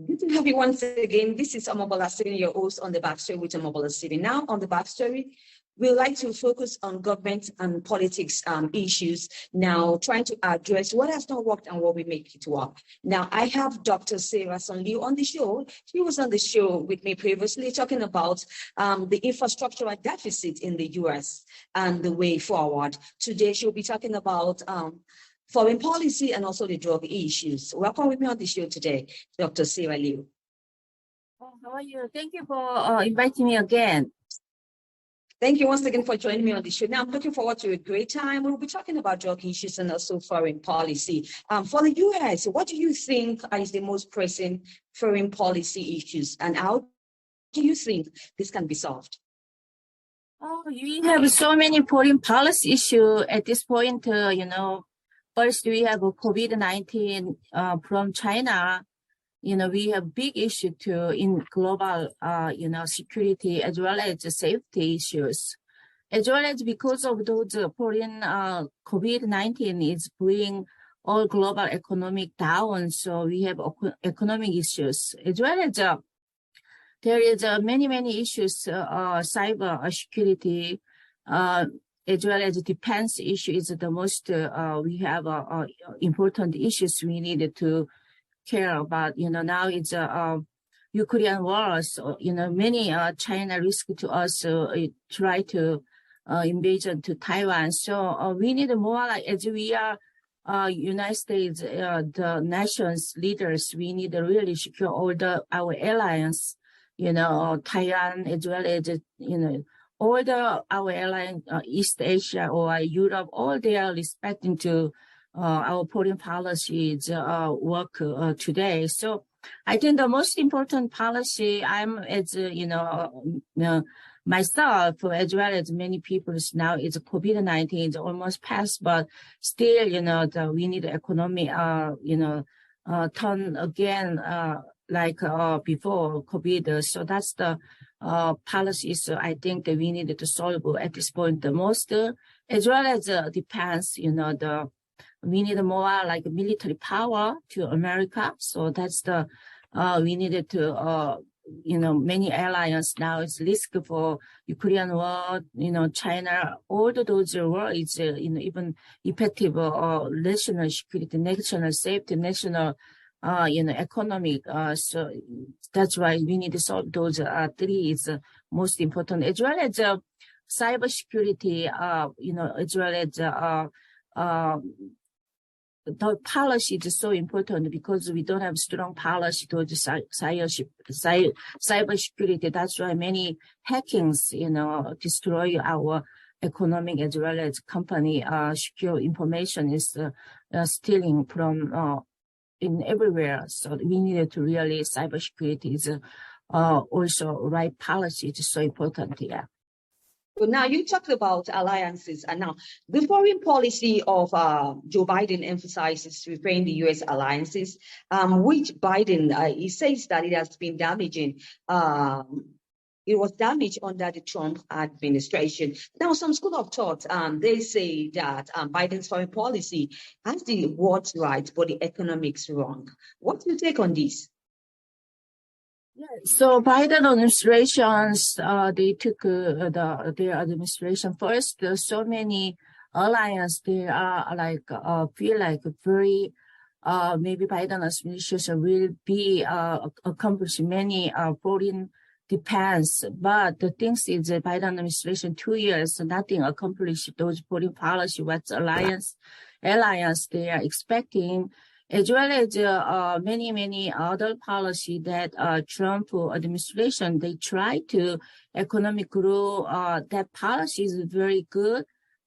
Good to have you once again. This is Omobola Stephen, your host on the Backstory with Omobola Stephen. Now, on the Backstory, we like to focus on government and politics issues. Now, trying to address what has not worked and what we make it work. Now, I have Dr. Sun Liew on the show. She was on the show with me previously talking about the infrastructural deficit in the U.S. and the way forward. Today, she'll be talking about foreign policy and also the drug issues. Welcome with me on the show today, Dr. Sun Liew. Oh, how are you? Thank you for inviting me again. Thank you once again for joining me on the show. Now, I'm looking forward to a great time. We'll be talking about drug issues and also foreign policy. For the U.S., what do you think is the most pressing foreign policy issues, and how do you think this can be solved? Oh, we have so many foreign policy issues at this point. First, we have COVID-19 from China. We have big issue too in global, security as well as safety issues, as well as because of those foreign COVID-19 is bringing all global economic down. So we have economic issues, as well as there is many issues, cyber security, as well as defense issue is the most, we have important issues we needed to care about. Now it's Ukraine war, so, many China risk to us try to invasion to Taiwan. So we need more, like, as we are United States, the nations leaders, we need to really secure all our alliance, Taiwan, as well as, all our alliance, East Asia or Europe, all they are respecting to our foreign policies work today. So I think the most important policy myself, as well as many people now, is COVID-19 is almost past, but still, we need the economy, turn again, like before COVID. So that's the policies I think that we need to solve at this point the most, as well as defense, we need more like military power to America. So that's the, we needed to, many alliance now is risk for Ukraine war, China, all those war is, even effective, national security, national safety, national, economic. So that's why we need to solve those three is most important, as well as cyber security, as well as the policy is so important because we don't have strong policy towards cyber security. That's why many hackings, destroy our economic as well as company secure information is stealing from in everywhere. So we needed to really cybersecurity is also right policy. It's so important here. So now you talked about alliances, and now the foreign policy of Joe Biden emphasizes repairing the U.S. alliances, which Biden, he says that it has been damaging. It was damaged under the Trump administration. Now, some school of thought, they say that Biden's foreign policy has the words right, but the economics wrong. What's your take on this? Yeah, so Biden administrations, they took their administration first. There's so many alliance. They are like feel like very maybe Biden administration will be accomplish many foreign defense. But the thing is, the Biden administration 2 years nothing accomplished those foreign policy. What alliance they are expecting, as well as many other policy that Trump administration they try to economic grow. That policy is very good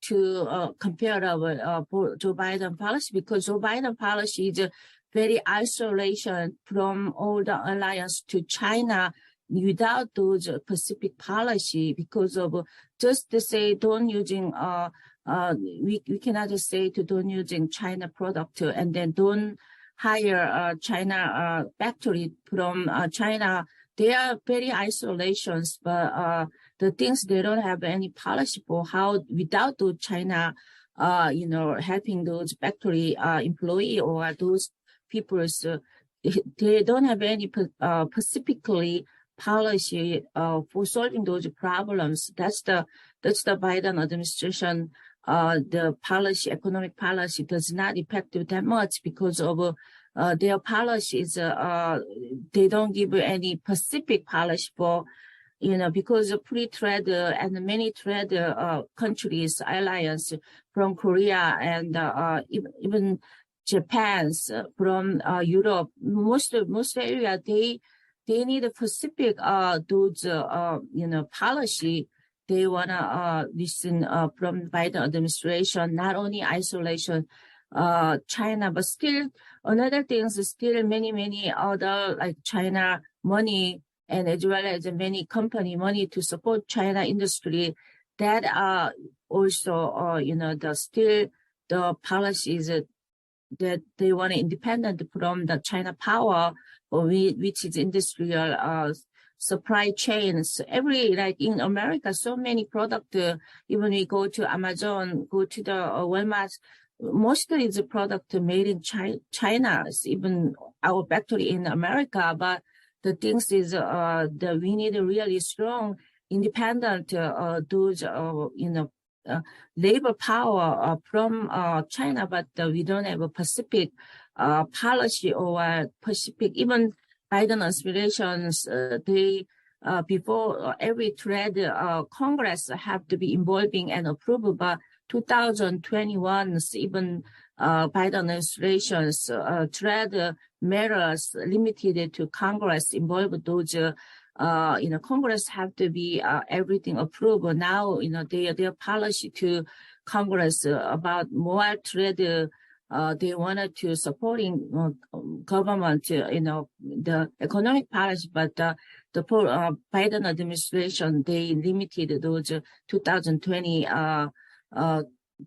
to compare our Joe Biden policy, because Joe Biden policy is very isolation from all the alliance to China without those specific policy, because of just to say don't using we cannot just say to don't using China product and then don't hire China factory from China. They are very isolations, but the things they don't have any policy for how without those China, helping those factory employee or those people's they don't have any specifically policy for solving those problems. That's the Biden administration. The policy, economic policy, does not effective that much because of their policies. They don't give any specific policy for, because of free trade and many trade countries, alliance from Korea and even Japan's from Europe, most area they need a specific those policy. They wanna listen from Biden administration, not only isolation China, but still another things is still many other like China money and as well as many company money to support China industry that are also the policies that they want independent from the China power, which is industrial supply chains. Like in America, so many product, even we go to Amazon, go to the Walmart, most of the product made in China, even our factory in America. But the things is that we need a really strong, independent those labor power from China, but we don't have a specific policy or specific, even Biden aspirations, they before every trade Congress have to be involving and approved, but 2021 even Biden administration's trade matters limited to Congress involved those Congress have to be everything approved. Now, their policy to Congress about more trade, they wanted to supporting government, the economic policy, but the Biden administration, they limited those 2020,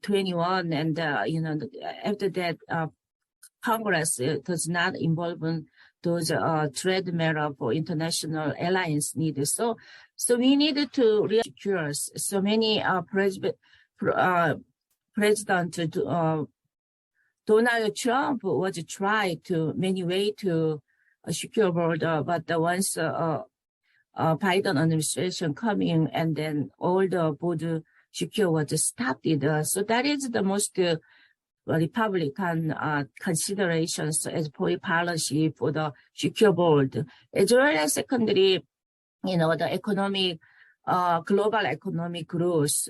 21, and after that, Congress does not involve in those trade matter for international alliance needed. So we needed to secure so many President Donald Trump was tried to many way to secure border, but once Biden administration coming and then all the border secure was stopped. So that is the most Republican considerations as foreign policy for the secure border, as well as secondary, the economic, global economic growth,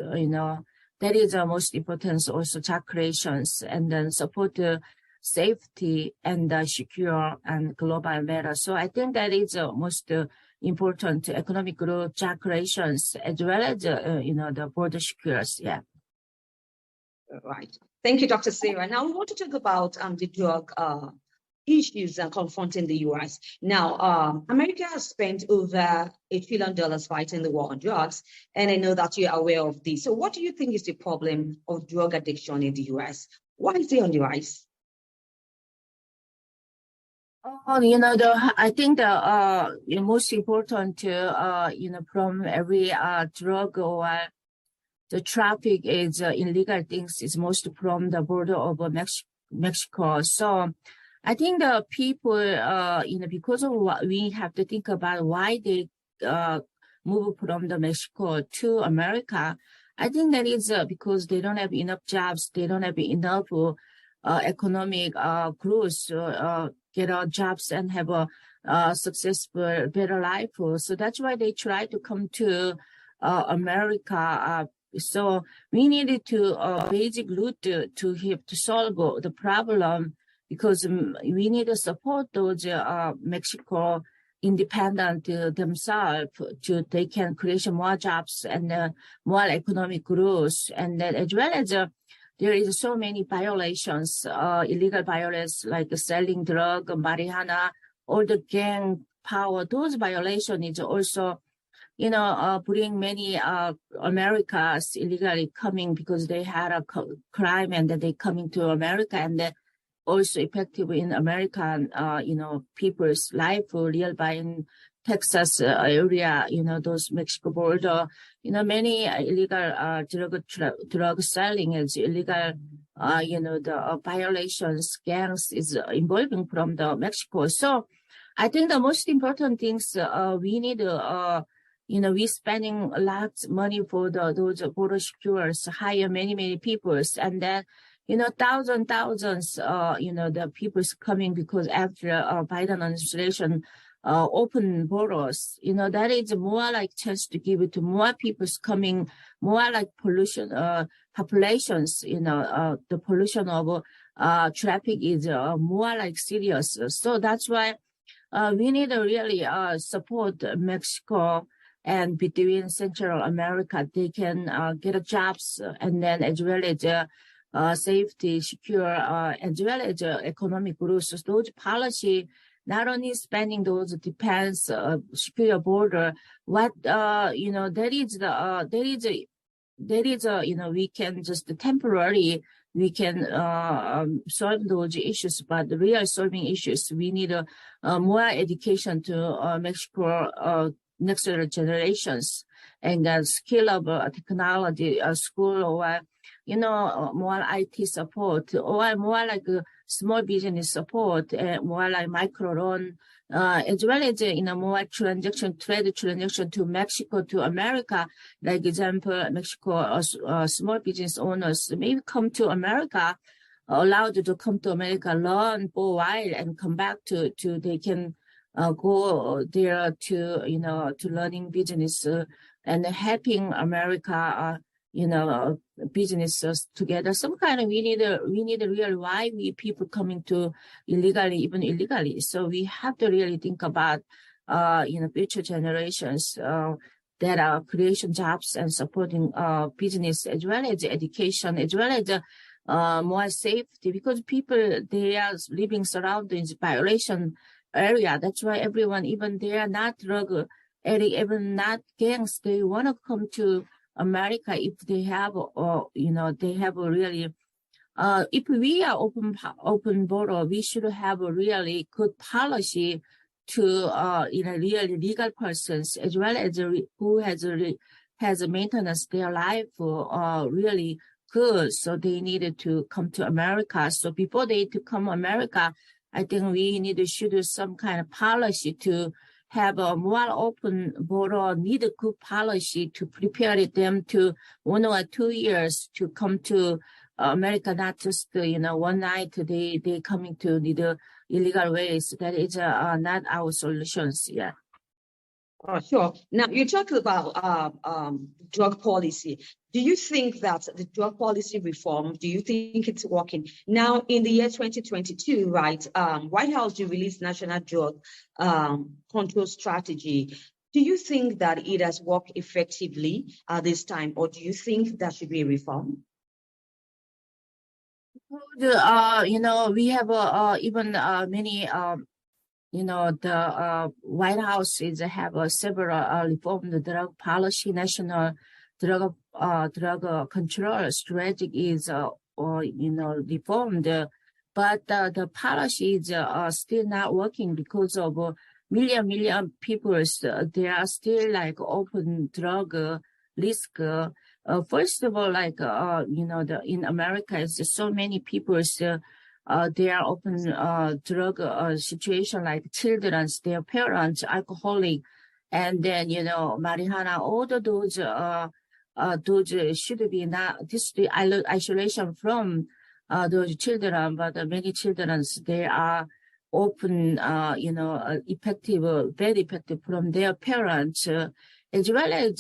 that is the most important also job creations and then support the safety and secure and global matter. So I think that is the most important economic growth, job creations, as well as, the border security. Yeah. Right. Thank you, Dr. Sarah. Now we want to talk about the drug issues confronting the U.S. Now, America has spent over $1 trillion fighting the war on drugs, and I know that you're aware of this. So what do you think is the problem of drug addiction in the U.S.? Why is it on the rise? I think the most important, from every drug or the traffic is illegal things is most from the border of Mexico. So I think the people, because of what we have to think about why they move from the Mexico to America. I think that is because they don't have enough jobs, they don't have enough economic growth, get jobs and have a successful, better life. So that's why they try to come to America. So we needed to basic root to help to solve the problem, because we need to support those Mexico independent themselves to they can create more jobs and more economic growth, and then as well as there is so many violations, illegal violations like selling drug, marijuana, all the gang power. Those violations is also, bring many Americans illegally coming because they had a crime and then they coming to America, and then also effective in American, people's life, real by in Texas area, those Mexico border, many illegal drug selling is illegal the violations, gangs is involving from the Mexico. So I think the most important things we need we spending lots of money for those border securers, hire many peoples, and then thousands, the people's coming because after Biden administration open borders, that is more like chance to give it to more people's coming, more like pollution, populations, the pollution of traffic is more like serious. So that's why we need to really support Mexico and between Central America. They can get jobs and then as well as safety, secure, as well as economic growth. So those policy, not only spending those defense, secure border, what, there is we can just temporarily, we can solve those issues, but the real solving issues, we need more education to Mexico next generations and skill of technology school or more IT support or more like small business support, more like micro loan, as well as more trade transaction to Mexico to America. Like example, Mexico small business owners maybe come to America, allowed to come to America, learn for a while, and come back to they can go there to learning business and helping America. Businesses together. Some kind of we need a real why people coming to even illegally. So we have to really think about future generations that are creation jobs and supporting business as well as education as well as more safety, because people they are living surroundings violation area. That's why everyone, even they are not drug addict, even not gangs, they want to come to America if they have, they have a really, if we are open border, we should have a really good policy to, really legal persons as well as who has maintenance their life really good. So they needed to come to America. So before they to come to America, I think we need to shoot some kind of policy to have a more open border, need a good policy to prepare them to 1 or 2 years to come to America, not just, one night they coming to the illegal ways. That is not our solutions yet. Sure. Now, you talked about drug policy. Do you think that the drug policy reform, do you think it's working? Now, in the year 2022, right, White House, you released National Drug Control Strategy. Do you think that it has worked effectively at this time, or do you think there should be a reform? We have even many the White House is have several reformed drug policy, national drug control strategy is reformed, but the policy is still not working because of million people. They are still like open drug risk. First of all, like in America, it's so many people. They are open drug situation like children, their parents, alcoholic, and then marijuana. All those should be not this the isolation from those children, but many children they are open, effective, very effective from their parents, as well as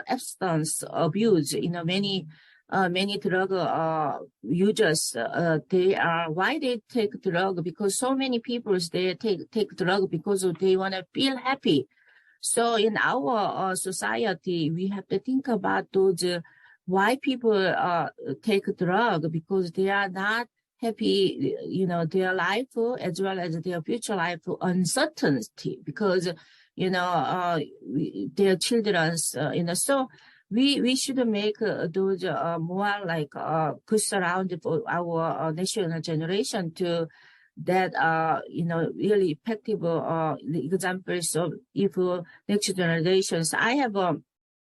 substance abuse. Many drug users, why they take drug, because so many people they take drug because they want to feel happy. So in our society, we have to think about those why people take drug, because they are not happy, their life as well as their future life uncertainty, because their children's so. We should make those more like good surround for our national generation to that really effective examples of if next generations. I have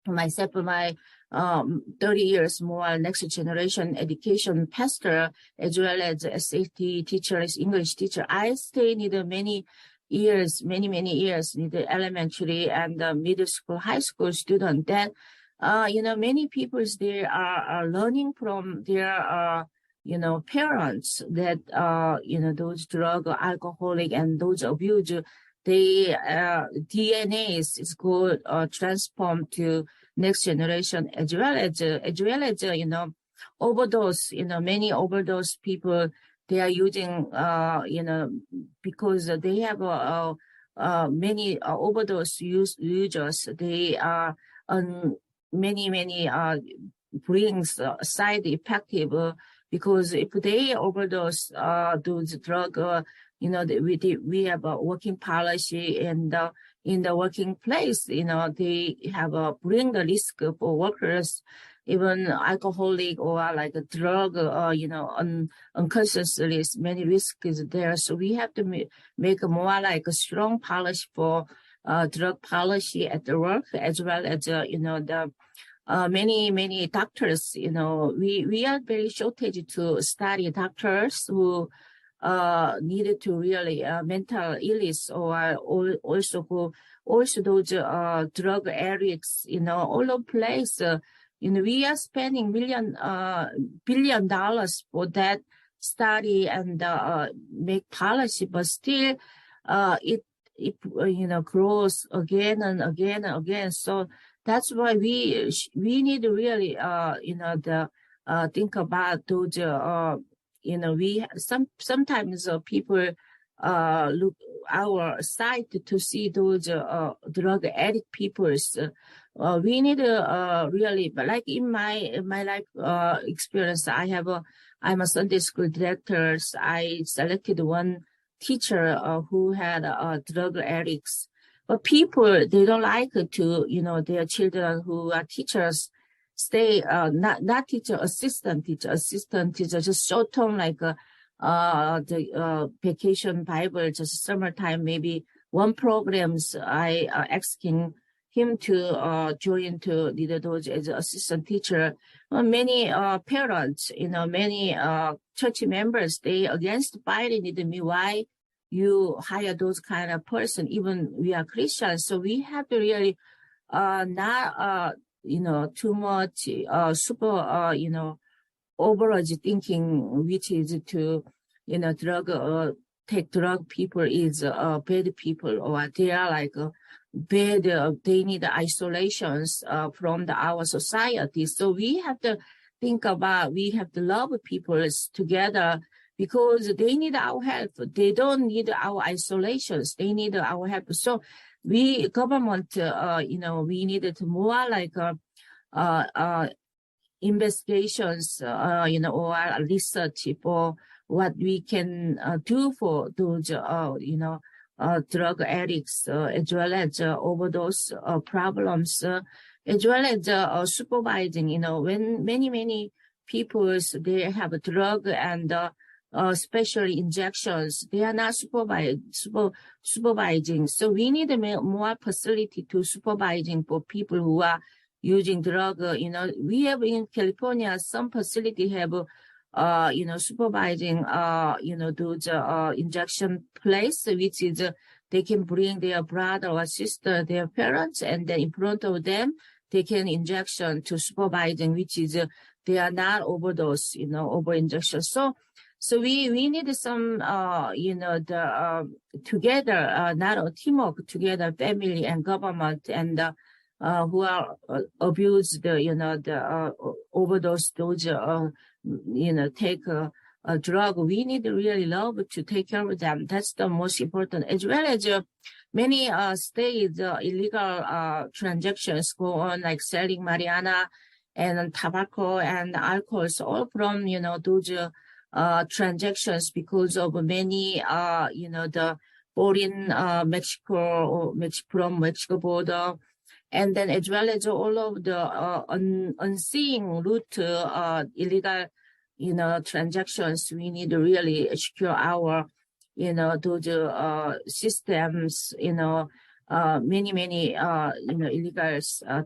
myself, my 30 years more next generation education pastor, as well as SAT teachers, English teacher. I stay need many years, many years, need elementary and middle school, high school student. That, many people they are learning from their, parents that, those drug, alcoholic, and those abuse, they, DNA is good, transformed to next generation, as well as overdose, many overdose people, they are using, because they have, many overdose users, they are on many brings side effective, because if they overdose those drug, we have a working policy, and in the working place, they have bring the risk for workers, even alcoholic or like a drug, unconsciously, many risks is there. So we have to make a more like a strong policy for drug policy at the work, as well as, the many doctors, we are very shortage to study doctors who needed to really mental illness, or also those drug addicts, all over place. We are spending billion dollars for that study and make policy, but still it grows again and again and again. So that's why we need to really think about those we sometimes people look our side to see those drug addict peoples. We need to really, but like in my life experience, I'm a Sunday school director. I selected one teacher who had drug addicts, but people, they don't like to their children who are teachers stay not teacher, assistant teacher, just short term, like the vacation Bible, just summertime, maybe one programs. I asking him to join to lead those as an assistant teacher. Many parents, many church members, they against Biden. Need me why you hire those kind of person, even we are Christians. So we have to really not too much super overage thinking, which is to drug take drug people is bad people, or they are like bad, they need isolations from our society. So we have to think about, we have to love people together, because they need our help. They don't need our isolations. They need our help. So we, government, we needed more like investigations, or research for what we can do for those, drug addicts, as well as overdose problems, as well as supervising. When many people, they have a drug and especially injections, they are not supervising. So we need more facility to supervising for people who are using drug. We have in California, some facility have, supervising, those injection place, which is they can bring their brother or sister, their parents, and then in front of them, they can injection to supervising, which is they are not overdose, over injection. So we need some, together, not a teamwork together, family and government, and who are abused, the overdose, those, take a drug. We need really love to take care of them. That's the most important, as well as many states illegal transactions go on, like selling marijuana and tobacco and alcohol, all from those transactions, because of many the foreign Mexico or from Mexico border, and then as well as all of the unseen route illegal transactions. We need to really secure our those systems, many illegal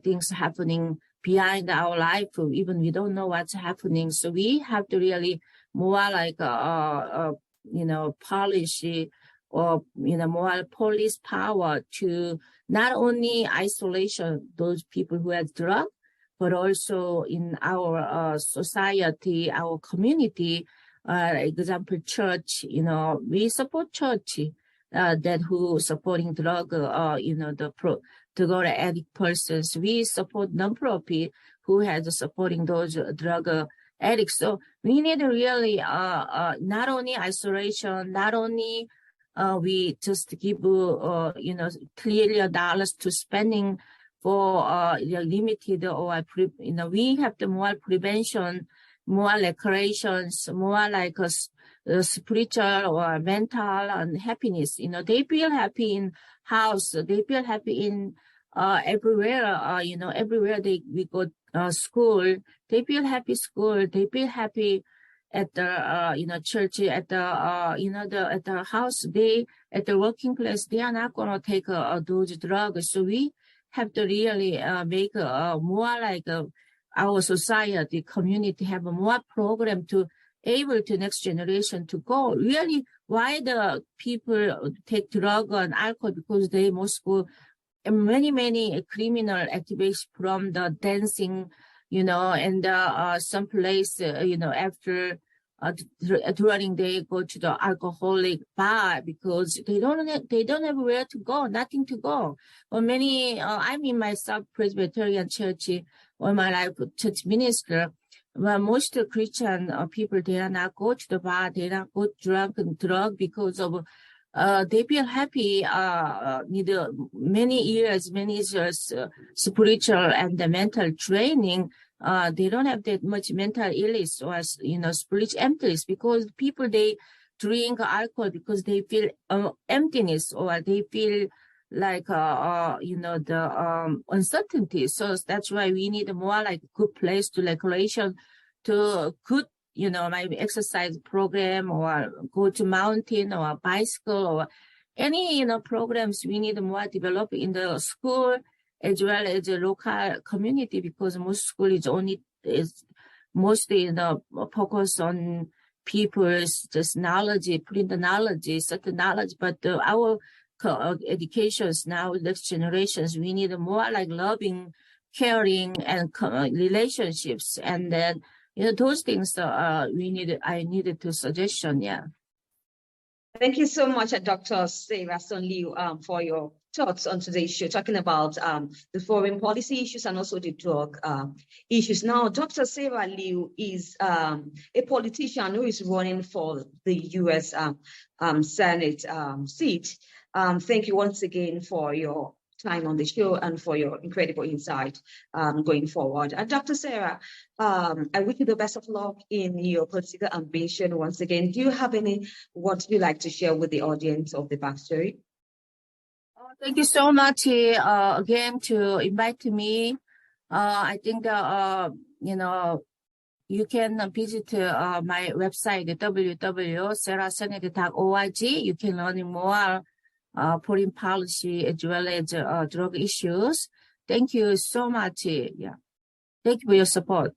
things happening behind our life. Even we don't know what's happening. So we have to really more like policy or more police power to not only isolation those people who have drug, but also in our society, our community. Example, church. We support church that who supporting drug. Drug addict persons. We support non-profit who has supporting those drug addicts. So we need really not only isolation, not only we just give clear dollars to spending for limited or we have the more prevention, more recreations, more like spiritual or mental and happiness. They feel happy in house, they feel happy in everywhere. Everywhere we go school, they feel happy school, they feel happy at the church, at the at the house, they at the working place, they are not gonna take those drugs. So we have to really make more like our society, community have a more program to able to next generation to go. Really, why the people take drug and alcohol? Because they must go many criminal activities from the dancing, and some place, after during they go to the alcoholic bar because they don't have where to go, nothing to go. Or many, I'm in myself Presbyterian church all my life, church minister. Well, most Christian people, they are not go to the bar, they are not go drug because of they feel happy, need many years, spiritual and the mental training. They don't have that much mental illness or, spiritual emptiness because people, they drink alcohol because they feel emptiness or they feel like, the uncertainty. So that's why we need more like good place to recreation, to good, maybe exercise program or go to mountain or bicycle or any, programs we need more develop in the school as well as the local community because most school is mostly, focus on people's just knowledge, putting the knowledge, certain knowledge, but our educations now, next generations, we need more like loving, caring, and relationships, and then those things I needed to suggestion. Yeah. Thank you so much, Dr. Sarah Sun Liew, for your thoughts on today's show, talking about the foreign policy issues and also the drug issues. Now, Dr. Sarah Liew is a politician who is running for the U.S. Senate seat. Thank you once again for your time on the show and for your incredible insight going forward. And Dr. Sarah, I wish you the best of luck in your political ambition once again. Do you have any words you'd like to share with the audience of the backstory? Thank you so much again to invite me. I think you can visit my website www.sarahsenate.org. You can learn more foreign policy as well as drug issues. Thank you so much. Yeah. Thank you for your support.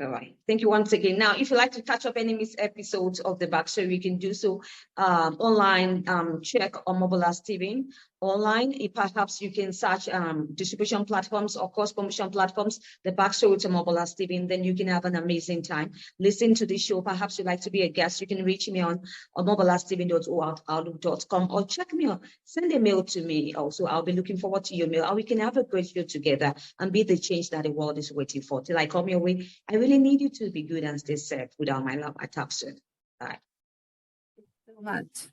All right. Thank you once again. Now, if you'd like to catch up any missed episodes of the backstory, you can do so online. Check Omobola Stephen online. Perhaps you can search distribution platforms or course promotion platforms, the backstory with Omobola Stephen. Then you can have an amazing time. Listen to this show. Perhaps you'd like to be a guest. You can reach me on omobolastephen.outlook.com or check me out. Send a mail to me also. I'll be looking forward to your mail. And we can have a great show together and be the change that the world is waiting for. Till I come your way, I really need you to be good and stay safe. Without my love, I tap soon. Bye. Thank you so much.